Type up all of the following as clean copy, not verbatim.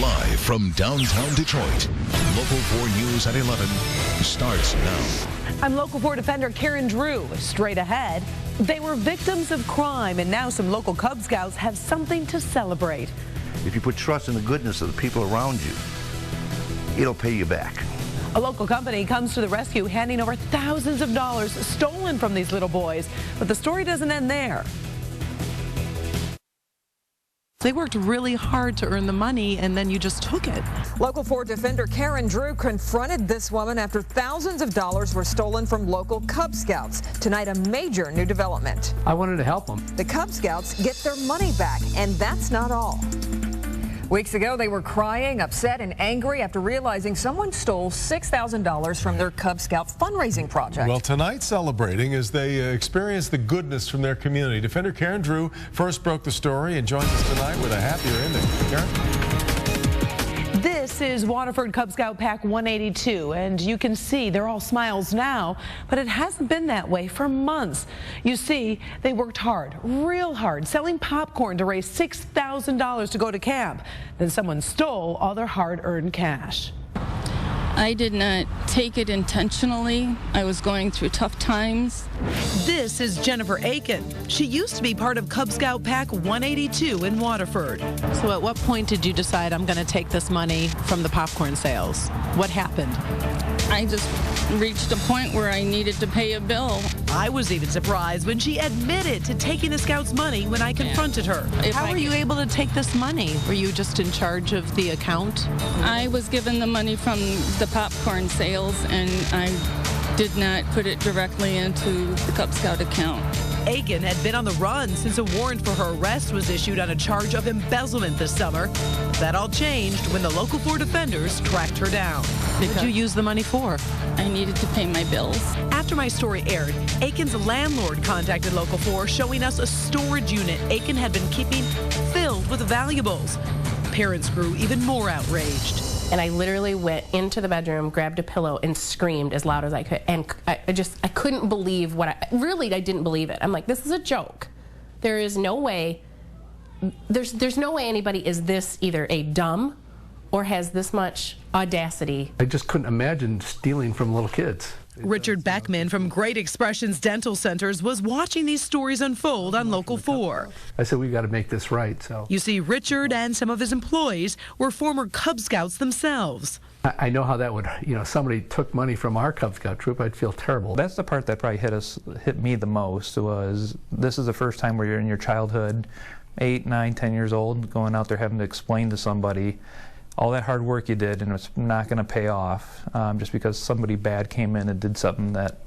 Live from downtown Detroit, Local 4 News at 11 starts now. I'm Local 4 Defender Karen Drew. Straight ahead, they were victims of crime, and now some local Cub Scouts have something to celebrate. If you put trust in the goodness of the people around you, it'll pay you back. A local company comes to the rescue, handing over thousands of dollars stolen from these little boys. But the story doesn't end there. They worked really hard to earn the money, and then you just took it. Local 4 Defender Karen Drew confronted this woman after thousands of dollars were stolen from local Cub Scouts. Tonight, a major new development. I wanted to help them. The Cub Scouts get their money back, and that's not all. Weeks ago, they were crying, upset, and angry after realizing someone stole $6,000 from their Cub Scout fundraising project. Well, tonight celebrating as they experience the goodness from their community. Defender Karen Drew first broke the story and joins us tonight with a happier ending. Karen? This is Waterford Cub Scout Pack 182, and you can see they're all smiles now, but it hasn't been that way for months. You see, they worked hard, real hard, selling popcorn to raise $6,000 to go to camp. Then someone stole all their hard-earned cash. I did not take it intentionally. I was going through tough times. This is Jennifer Aiken. She used to be part of Cub Scout Pack 182 in Waterford. So at what point did you decide, I'm going to take this money from the popcorn sales? What happened? I just reached a point where I needed to pay a bill. I was even surprised when she admitted to taking the Scouts' money when I confronted her. How were you able to take this money? Were you just in charge of the account? I was given the money from the popcorn sales, and I did not put it directly into the Cub Scout account. Aiken had been on the run since a warrant for her arrest was issued on a charge of embezzlement this summer. That all changed when the Local 4 Defenders tracked her down. What did you use the money for? I needed to pay my bills. After my story aired, Aiken's landlord contacted Local 4, showing us a storage unit Aiken had been keeping filled with valuables. Parents grew even more outraged. And I literally went into the bedroom, grabbed a pillow, and screamed as loud as I could. And I couldn't believe I didn't believe it. I'm like, this is a joke. There is no way, there's no way anybody is this either a dumb or has this much audacity. I just couldn't imagine stealing from little kids. Richard Beckman from Great Expressions Dental Centers was watching these stories unfold on Local 4. I said, we've got to make this right. So you see, Richard and some of his employees were former Cub Scouts themselves. I know how that would, somebody took money from our Cub Scout troop, I'd feel terrible. That's the part that probably hit me the most. Was this is the first time where you're in your childhood, 8, 9, 10 years old, going out there having to explain to somebody all that hard work you did, and it's not going to pay off just because somebody bad came in and did something that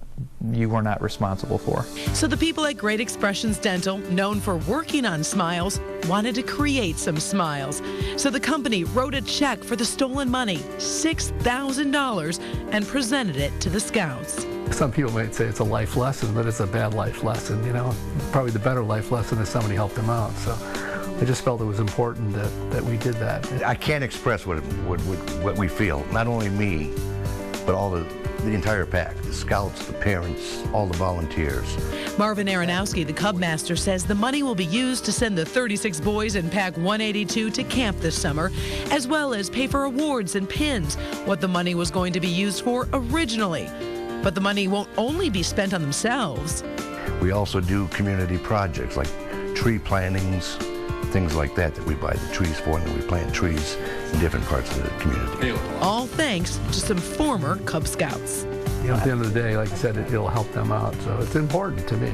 you were not responsible for. So the people at Great Expressions Dental, known for working on smiles, wanted to create some smiles. So the company wrote a check for the stolen money, $6,000, and presented it to the Scouts. Some people might say it's a life lesson, but it's a bad life lesson. Probably the better life lesson is somebody helped them out. So I just felt it was important that we did that. I can't express what we feel. Not only me, but all the entire pack, the Scouts, the parents, all the volunteers. Marvin Aronowski, the Cub Master, says the money will be used to send the 36 boys in Pack 182 to camp this summer, as well as pay for awards and pins, what the money was going to be used for originally. But the money won't only be spent on themselves. We also do community projects like tree plantings, things like that we buy the trees for, and then we plant trees in different parts of the community. All thanks to some former Cub Scouts. At the end of the day, like I said, it'll help them out, so it's important to me.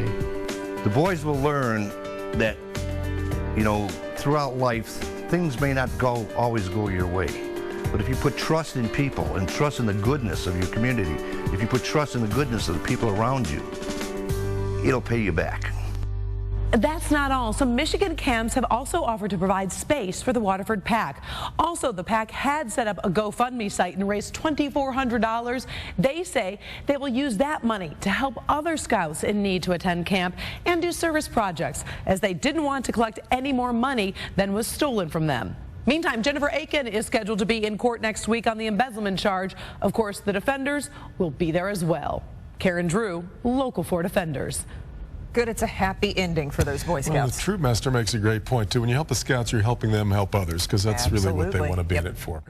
The boys will learn that, throughout life, things may not always go your way. But if you put trust in people and trust in the goodness of your community, if you put trust in the goodness of the people around you, it'll pay you back. That's not all. Some Michigan camps have also offered to provide space for the Waterford Pack. Also, the Pack had set up a GoFundMe site and raised $2,400. They say they will use that money to help other Scouts in need to attend camp and do service projects, as they didn't want to collect any more money than was stolen from them. Meantime, Jennifer Aiken is scheduled to be in court next week on the embezzlement charge. Of course, the defenders will be there as well. Karen Drew, Local 4 Defenders. Good, it's a happy ending for those Boy Well, Scouts. the Troop Master makes a great point, too. When you help the Scouts, you're helping them help others, because that's really what they want to be in it for.